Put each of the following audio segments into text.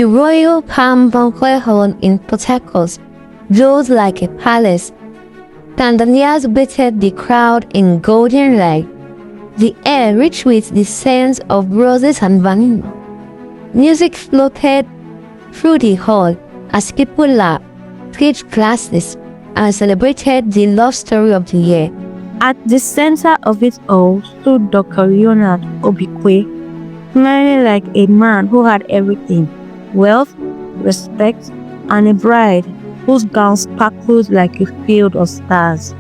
The royal palm banquet hall in Port Harcourt rose like a palace. Chandeliers bathed the crowd in golden light, the air rich with the scents of roses and vanilla. Music floated through the hall as people laughed, clinched glasses, and celebrated the love story of the year. At the center of it all stood Dr. Leonard Obikwe, smiling like a man who had everything: wealth, respect, and a bride whose gown sparkled like a field of stars.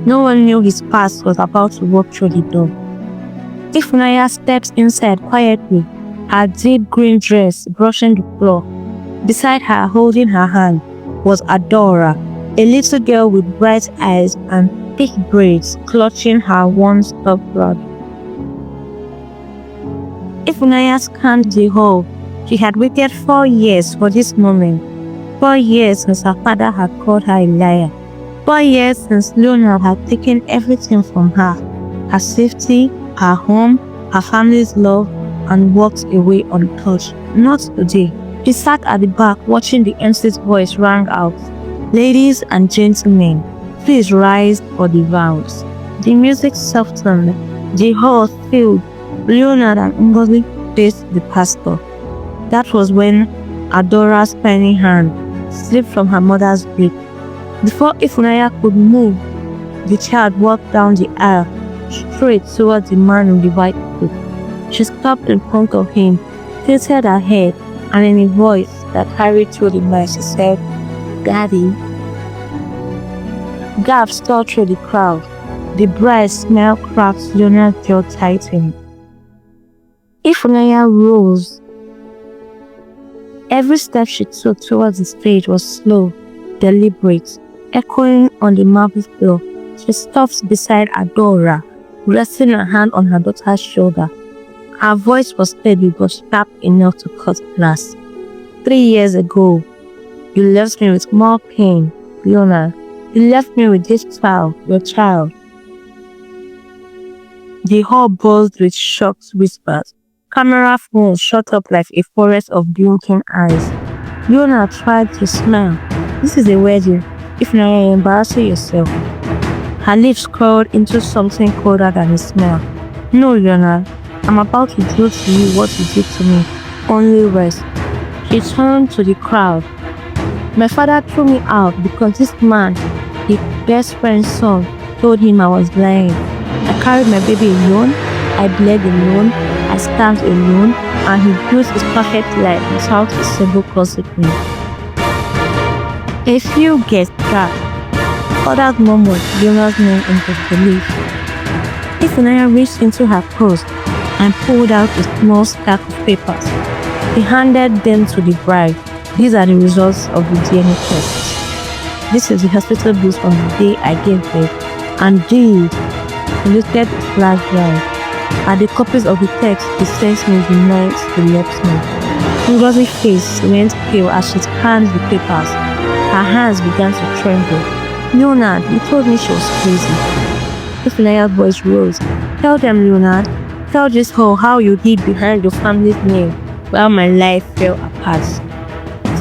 No one knew his past was about to walk through the door. Ifunanya stepped inside quietly, her deep green dress brushing the floor. Beside her, holding her hand, was Adora, a little girl with bright eyes and thick braids clutching her one-stop rod. Ifunanya scanned the hall. She had waited 4 years for this moment. 4 years since her father had called her a liar. 4 years since Leonard had taken everything from her: her safety, her home, her family's love, and walked away untouched. Not today. She sat at the back watching the emcee's voice rang out. "Ladies and gentlemen, please rise for the vows." The music softened. The hall filled. Leonard and Ngozi faced the pastor. That was when Adora's tiny hand slipped from her mother's grip. Before Ifunanya could move, the child walked down the aisle, straight towards the man in the white coat. She stopped in front of him, tilted her head, and in a voice that carried through the night, she said, "Daddy." Gasps tore through the crowd. The bride's smile cracked Leonard's jaw tightened. Ifunanya rose. Every step she took towards the stage was slow, deliberate, echoing on the marble floor. She stopped beside Adora, resting her hand on her daughter's shoulder. Her voice was steady but sharp enough to cut glass. 3 years ago, you left me with more pain, Leonard. You left me with this child, your child. The hall buzzed with shocked whispers. Camera phones shot up like a forest of blinking eyes. Leonard tried to smile. "This is a wedding. If now you're embarrassing yourself." Her lips curled into something colder than a smile. "No, Leonard. I'm about to do to you what you did to me. Only rest." She turned to the crowd. "My father threw me out because this man, his best friend's son, told him I was lying. I carried my baby alone. I bled alone. I starved alone, and he built his perfect life without a single consequence." A few guests gasped. Others murmured Leonard's name in disbelief. Ifunanya reached into her purse and pulled out a small stack of papers. He handed them to the bride. "These are the results of the DNA test. This is the hospital bills on the day I gave birth, and these," he listed his flash drive, "are the copies of the text he sent me the night he left me." Ngozi's face went pale as she scanned the papers. Her hands began to tremble. "Leonard, you told me she was crazy." Ifunanya's voice rose. "Tell them, Leonard. Tell this whole how you hid behind your family's name while my life fell apart.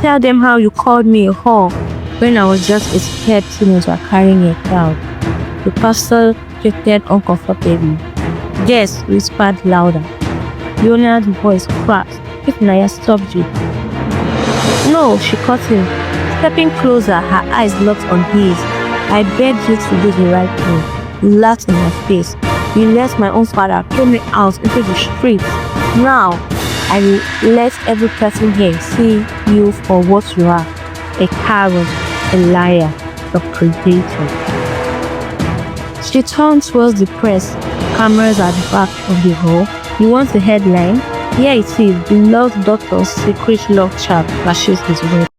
Tell them how you called me a whore when I was just a scared teenager carrying a child." The pastor shifted uncomfortably. Guests whispered louder. Leonard's voice cracked. Ifunanya stopped you. "No," she cut him. Stepping closer, her eyes locked on his. "I begged you to do the right thing. You laughed in my face. You let my own father throw me out into the street. Now, I will let every person here see you for what you are: a coward, a liar, a predator." She turned towards the press. Cameras at the back of the hall. "You want the headline? Here it is: Beloved doctor's secret love chat flashes his way."